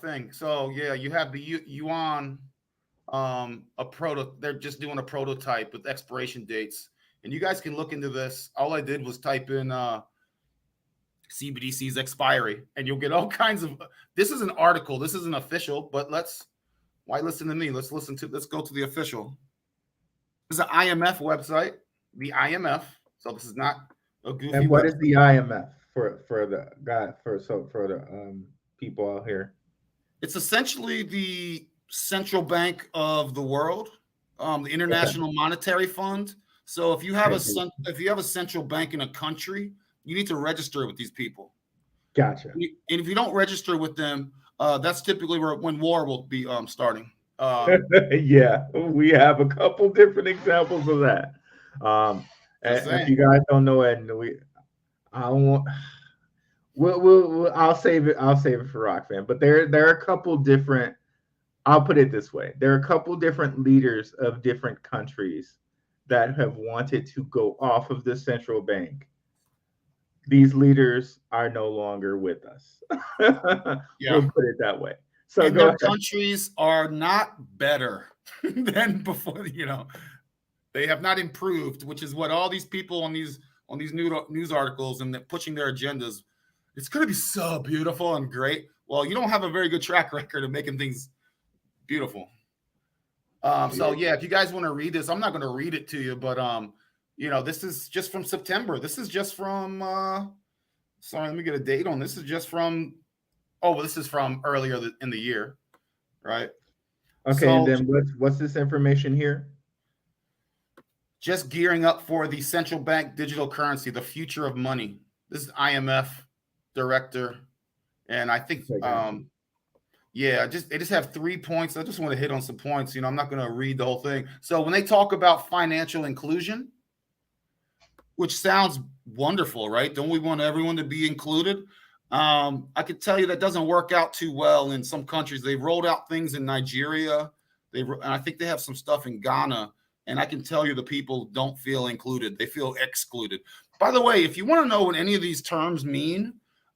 thing. So yeah, you have the yuan, they're just doing a prototype with expiration dates, and you guys can look into this. All I did was type in CBDC's expiry, and you'll get all kinds of. This is an article. This isn't official, but why listen to me? Let's go to the official. This is an IMF website, the IMF. So this is not a goofy. And what is the IMF for the guy for the people out here? It's essentially the central bank of the world, the International Monetary Fund. So if you have a central bank in a country, you need to register with these people. Gotcha. And if you don't register with them, that's typically when war will be starting. Yeah, we have a couple different examples of that. And if you guys don't know it, I won't. I'll save it. I'll save it for Rock Fan. But there are a couple different. I'll put it this way: there are a couple different leaders of different countries that have wanted to go off of the central bank. These leaders are no longer with us. Yeah. We'll put it that way. So and their countries are not better than before. They have not improved, which is what all these people on these news articles and pushing their agendas. It's going to be so beautiful and great. Well, you don't have a very good track record of making things beautiful. So yeah, if you guys want to read this, I'm not going to read it to you, but this is just from September. This is just from. Sorry, let me get a date on this. Is just from. Oh, well, this is from earlier in the year, right? Okay, so, and then what's this information here? Just gearing up for the central bank digital currency, the future of money. This is IMF director, and I think, they just have 3 points. I just want to hit on some points. I'm not going to read the whole thing. So when they talk about financial inclusion, which sounds wonderful, right? Don't we want everyone to be included? I could tell you that doesn't work out too well in some countries. They rolled out things in Nigeria. And I think they have some stuff in Ghana. And I can tell you the people don't feel included. They feel excluded. By the way, if you want to know what any of these terms mean,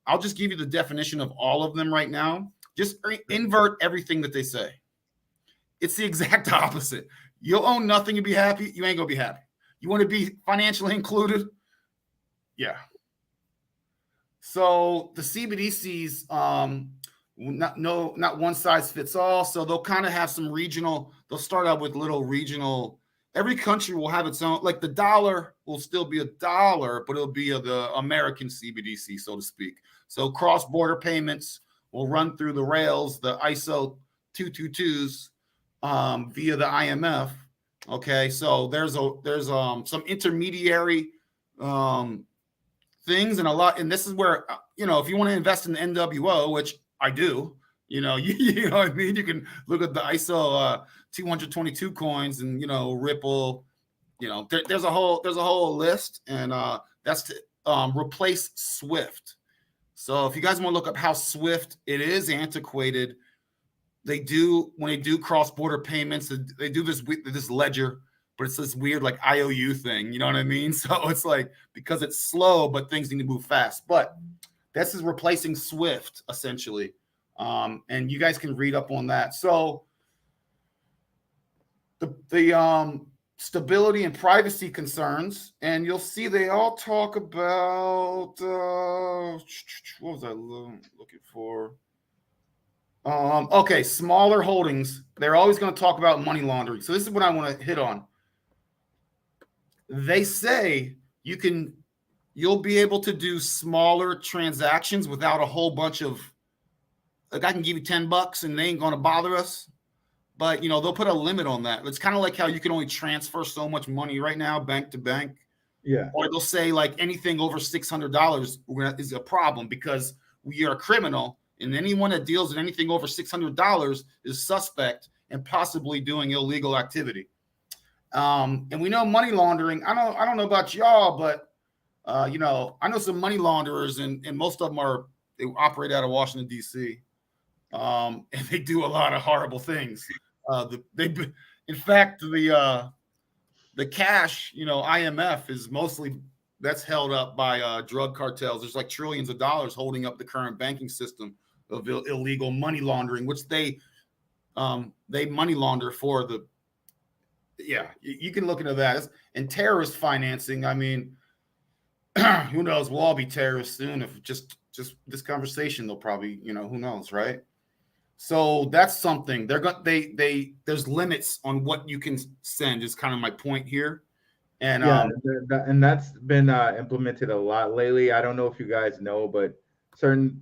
I'll just give you the definition of all of them right now. Just invert everything that they say. It's the exact opposite. You'll own nothing and be happy. You ain't going to be happy. You want to be financially included? Yeah. So the CBDCs, not one size fits all. So they'll kind of have some regional. They'll start out with little regional. Every country will have its own. Like the dollar will still be a dollar, but it'll be the American CBDC, so to speak. So cross-border payments will run through the rails, the ISO 222s via the IMF. Okay, so there's some intermediary things and a lot, and this is where if you want to invest in the NWO, which I do, you know what I mean. You can look at the ISO 222 coins and Ripple. There's a whole list, and that's to replace Swift. So if you guys want to look up how Swift, it is antiquated. When they do cross-border payments, they do this ledger but it's this weird like IOU thing. You know what I mean? So it's like because it's slow, but things need to move fast. But this is replacing Swift essentially, and you guys can read up on that. So the stability and privacy concerns, and you'll see they all talk about what was I looking for? Okay, smaller holdings. They're always going to talk about money laundering. So this is what I want to hit on. They say you'll be able to do smaller transactions without a whole bunch of, like, I can give you $10 and they ain't going to bother us. But, they'll put a limit on that. It's kind of like how you can only transfer so much money right now, bank to bank. Yeah. Or they'll say like anything over $600 is a problem because we are a criminal, and anyone that deals in anything over $600 is suspect and possibly doing illegal activity. And we know money laundering. I don't know about y'all, but I know some money launderers, and most of them they operate out of Washington D.C. And they do a lot of horrible things. In fact, the cash, IMF is mostly that's held up by drug cartels. There's like trillions of dollars holding up the current banking system of illegal money laundering, which they money launder for the. Yeah, you can look into that. And terrorist financing. I mean, who knows? We'll all be terrorists soon. If just this conversation, they'll probably, who knows, right? So that's something there's limits on what you can send is kind of my point here. And and that's been implemented a lot lately. I don't know if you guys know, but certain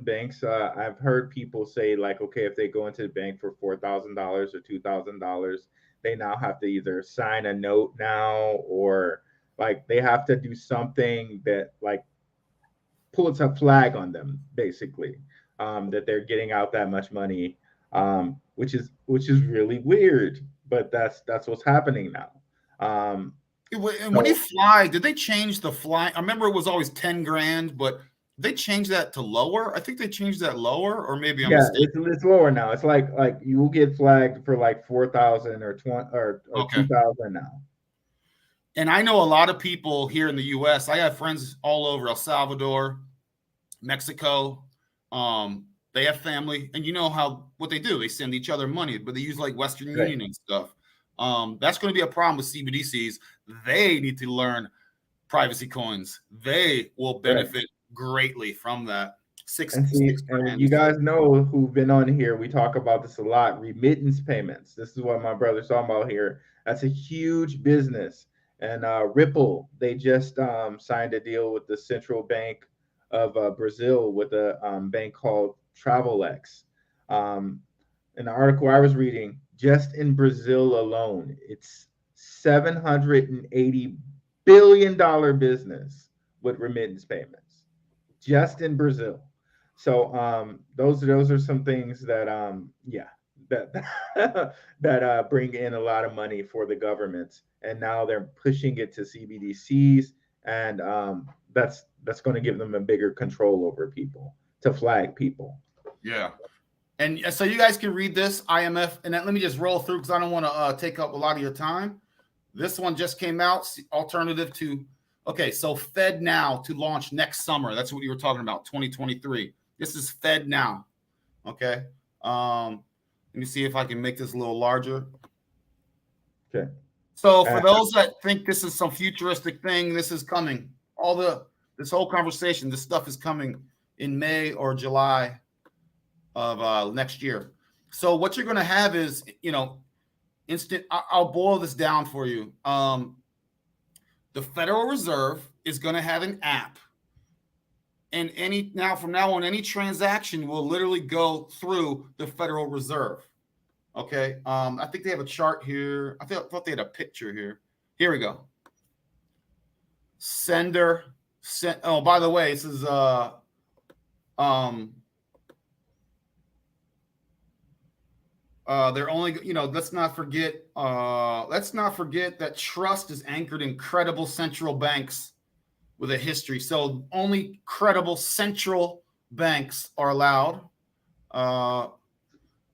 banks, I've heard people say like, okay, if they go into the bank for $4,000 or $2,000, they now have to either sign a note now or like they have to do something that like puts a flag on them, basically, that they're getting out that much money, which is really weird. But that's what's happening now. And when you fly, did they change the fly? I remember it was always 10 grand, but they changed that to lower. I think they changed that lower, or maybe I'm mistaken. It's lower now. It's like you will get flagged for like 4,000 or 20 or Okay. 2,000 now. And I know a lot of people here in the U.S. I have friends all over El Salvador, Mexico. They have family, and you know what they do. They send each other money, but they use like Western Union and stuff. That's going to be a problem with CBDCs. They need to learn privacy coins. They will benefit greatly from that. And you guys know who've been on here, we talk about this a lot. Remittance payments. This is what my brother's talking about here. That's a huge business. And Ripple, they just signed a deal with the Central Bank of Brazil with a bank called Travelex. In the article I was reading, just in Brazil alone, it's $780 billion business with remittance payments, just in Brazil. So those are some things that that bring in a lot of money for the governments, and now they're pushing it to CBDCs, and that's going to give them a bigger control over people to flag people. Yeah. And so you guys can read this IMF, and let me just roll through because I don't want to take up a lot of your time. This one just came out, alternative to, okay, so Fed Now to launch next summer. That's what you were talking about, 2023. This is Fed Now, okay? Let me see if I can make this a little larger. Okay. So for those that think this is some futuristic thing, this is coming. This whole conversation, this stuff is coming in May or July of next year. So what you're going to have is, instant. I'll boil this down for you. The Federal Reserve is going to have an app, and from now on, any transaction will literally go through the Federal Reserve. Okay. I think they have a chart here. I thought they had a picture here. Here we go. Sender. Oh, by the way, this is they're only, let's not forget that trust is anchored in credible central banks with a history. So only credible central banks are allowed.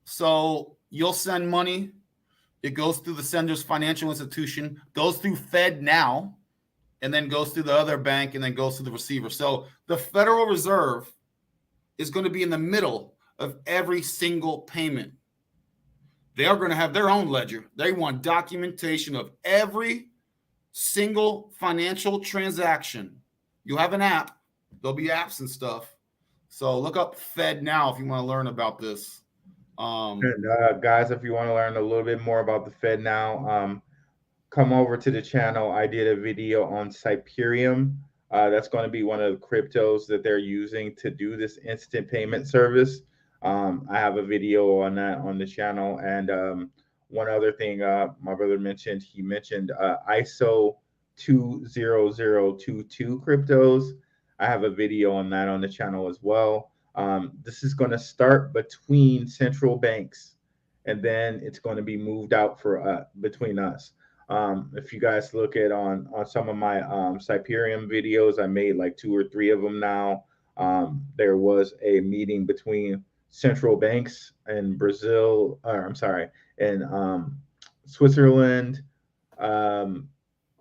So you'll send money. it goes through the sender's financial institution, goes through Fed Now, and then goes through the other bank, and then goes to the receiver. So the Federal Reserve is going to be in the middle of every single payment. They are going to have their own ledger. They want documentation of every single financial transaction. You'll have an app. There'll be apps and stuff. So look up Fed Now if you want to learn about this. And guys, if you want to learn a little bit more about the Fed Now, come over to the channel. I did a video on Cyperium. That's going to be one of the cryptos that they're using to do this instant payment service. I have a video on that on the channel. And one other thing my brother mentioned, he mentioned ISO 20022 cryptos. I have a video on that on the channel as well. This is going to start between central banks, and then it's going to be moved out for between us. If you guys look at on some of my Cyperium videos, I made like 2 or 3 of them now. There was a meeting between central banks in Brazil, or I'm sorry, in Switzerland,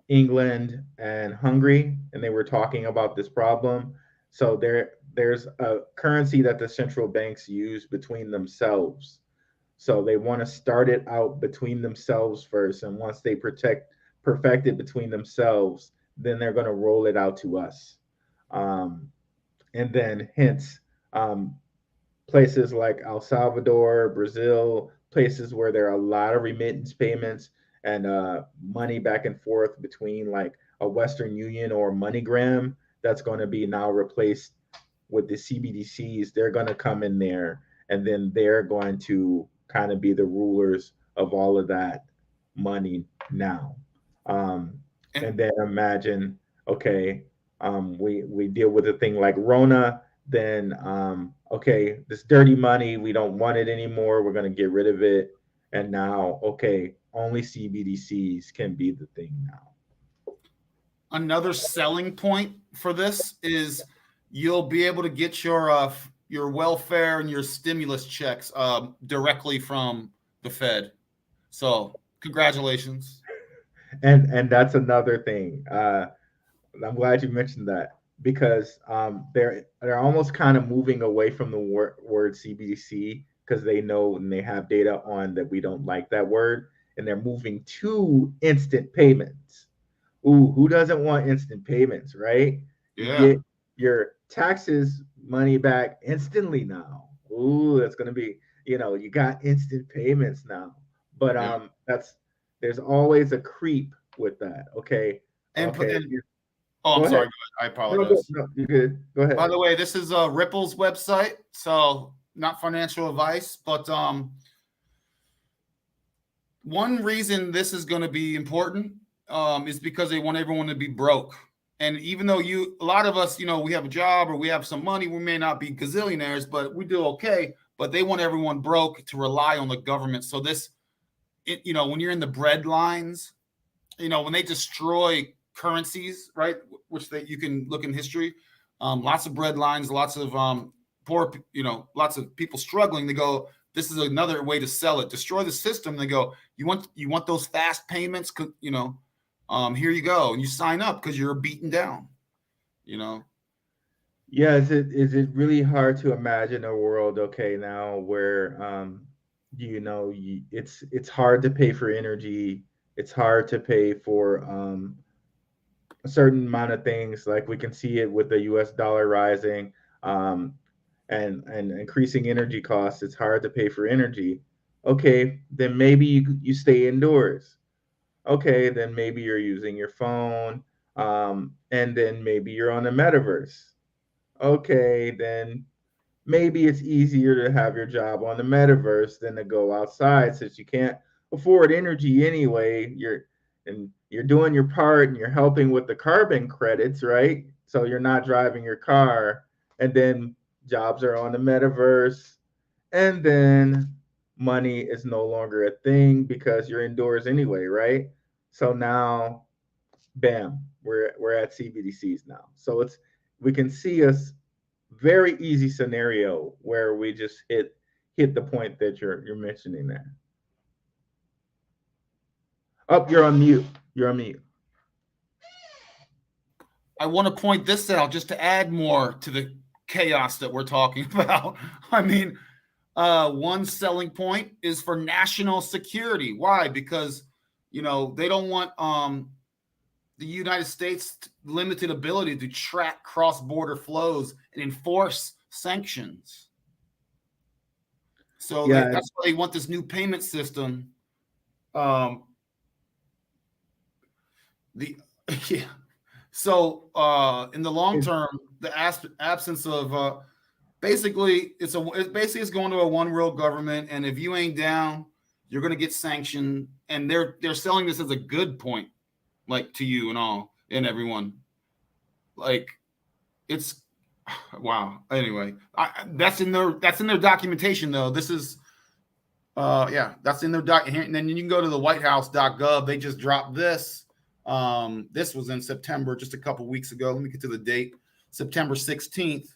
England, and Hungary, and they were talking about this problem. So there's a currency that the central banks use between themselves. So they want to start it out between themselves first, and once they perfect it between themselves, then they're going to roll it out to us. And then hence places like El Salvador, Brazil, places where there are a lot of remittance payments and money back and forth between like a Western Union or MoneyGram, that's going to be now replaced with the CBDCs. They're going to come in there, and then they're going to kind of be the rulers of all of that money now. And then imagine, okay, we deal with a thing like Rona, then okay, this dirty money, we don't want it anymore. We're going to get rid of it. And now, okay, only CBDCs can be the thing now. Another selling point for this is you'll be able to get your welfare and your stimulus checks directly from the Fed. So congratulations. And that's another thing. I'm glad you mentioned that, because they're almost kind of moving away from the word CBDC, because they know and they have data on that we don't like that word, and they're moving to instant payments. Ooh, who doesn't want instant payments, right? You Yeah. get your taxes money back instantly now. Ooh, that's gonna be, you got instant payments now. But Yeah. there's always a creep with that. Okay. And, Okay. and oh, Go I'm ahead. sorry. I No, apologize. no, you're good. Go ahead. By the way, this is Ripple's website, so not financial advice, but one reason this is going to be important is because they want everyone to be broke. And even though a lot of us, we have a job or we have some money, we may not be gazillionaires, but we do okay. But they want everyone broke to rely on the government. So when you're in the bread lines, when they destroy currencies, right, which you can look in history, lots of bread lines, lots of poor, lots of people struggling. They go, this is another way to sell it. Destroy the system. They go, you want those fast payments, here you go, and you sign up because you're beaten down. Yeah, is it really hard to imagine a world, okay, now where it's hard to pay for energy, it's hard to pay for a certain amount of things, like we can see it with the US dollar rising, um, and increasing energy costs. It's hard to pay for energy. Okay, then maybe you stay indoors. Okay, then maybe you're using your phone, and then maybe you're on the metaverse. Okay, then maybe it's easier to have your job on the metaverse than to go outside, since you can't afford energy anyway. You're doing your part and you're helping with the carbon credits, right? So you're not driving your car, and then jobs are on the metaverse, and then money is no longer a thing because you're indoors anyway, right? So now, bam, we're at CBDCs now. So we can see a very easy scenario where we just hit the point that you're mentioning there. Oh, you're on mute. You're on mute. I want to point this out just to add more to the chaos that we're talking about. I mean, one selling point is for national security. Why? Because they don't want the United States limited ability to track cross-border flows and enforce sanctions. So Yeah, that's why they want this new payment system. Um, the yeah. So in the long it, term, the absence of basically it's going to a one world government, and if you ain't down, you're going to get sanctioned, and they're selling this as a good point, like to you and all and everyone, like it's wow. Anyway, that's in their documentation though. This is yeah, that's in their doc. And then you can go to the whitehouse.gov. They just dropped this. This was in September, just a couple weeks ago. Let me get to the date, September 16th.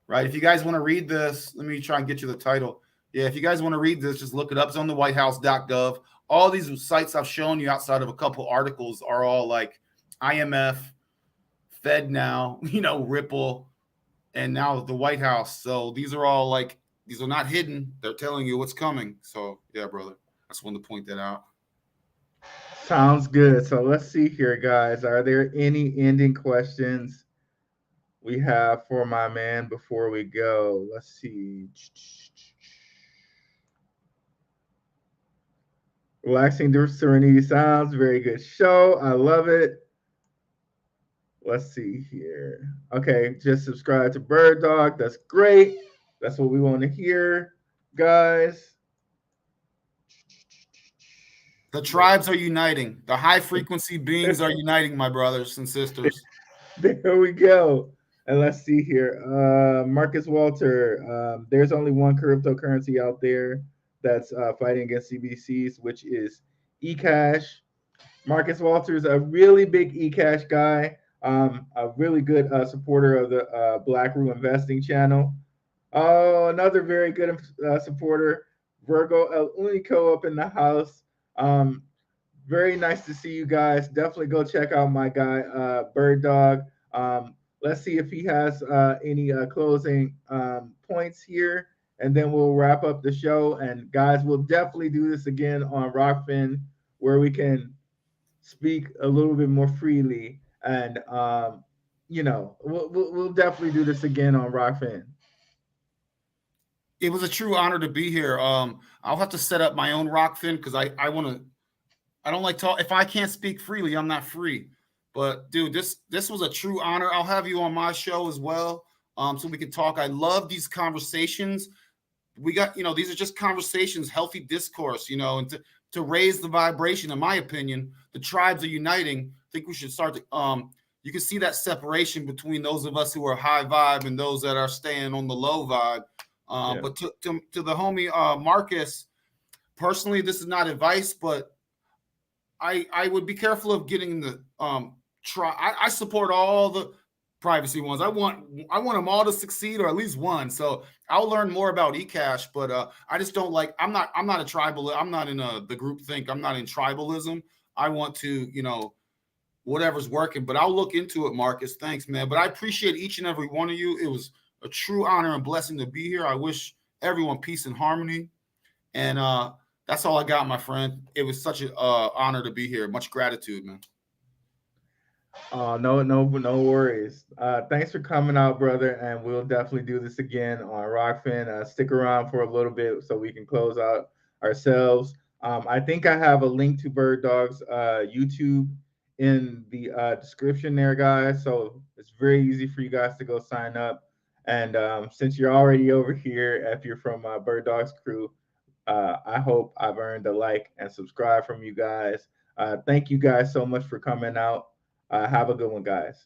Right. If you guys want to read this, let me try and get you the title. Yeah, if you guys want to read this, just look it up. It's on the whitehouse.gov. All these sites I've shown you outside of a couple articles are all like IMF, Fed now, Ripple, and now the White House. So these are all like, these are not hidden. They're telling you what's coming. So yeah, brother, I just wanted to point that out. sounds good. So let's see here, guys. Are there any ending questions we have for my man before we go? Let's see. Relaxing Serenity Sounds. Very good show. I love it. Let's see here. Okay, just subscribe to Birdog. That's great. That's what we want to hear, guys. The tribes are uniting. The high frequency beings are uniting, my brothers and sisters. There we go. And let's see here. Marcus Walter, there's only one cryptocurrency out there that's fighting against CBDCs, which is eCash. Marcus Walter is a really big eCash guy, a really good supporter of the Black Room Investing channel. Oh, another very good supporter, Virgo El Unico up in the house. Um, very nice to see you guys. Definitely go check out my guy, Bird Dog. Let's see if he has any closing points here, and then we'll wrap up the show. And guys, we'll definitely do this again on Rockfin, where we can speak a little bit more freely. And we'll definitely do this again on Rockfin. It was a true honor to be here. I'll have to set up my own Rockfin because I want to. I don't like talk. If I can't speak freely, I'm not free. But dude, this was a true honor. I'll have you on my show as well, so we can talk. I love these conversations. We got, these are just conversations, healthy discourse, and to raise the vibration. In my opinion, the tribes are uniting. I think we should start to. You can see that separation between those of us who are high vibe and those that are staying on the low vibe. Yeah. But to the homie Marcus, personally, this is not advice, but I would be careful of getting the try. I support all the privacy ones. I want them all to succeed, or at least one. So I'll learn more about eCash, but I just don't like. I'm not a tribal. I'm not in the group think. I'm not in tribalism. I want to whatever's working. But I'll look into it, Marcus. Thanks, man. But I appreciate each and every one of you. It was a true honor and blessing to be here. I wish everyone peace and harmony. And that's all I got, my friend. It was such an honor to be here. Much gratitude, man. No worries. Thanks for coming out, brother, and we'll definitely do this again on Rockfin. Stick around for a little bit so we can close out ourselves. I think I have a link to Bird Dog's YouTube in the description there, guys. So it's very easy for you guys to go sign up. And since you're already over here, if you're from Bird Dog's crew, I hope I've earned a like and subscribe from you guys. Thank you guys so much for coming out. Have a good one, guys.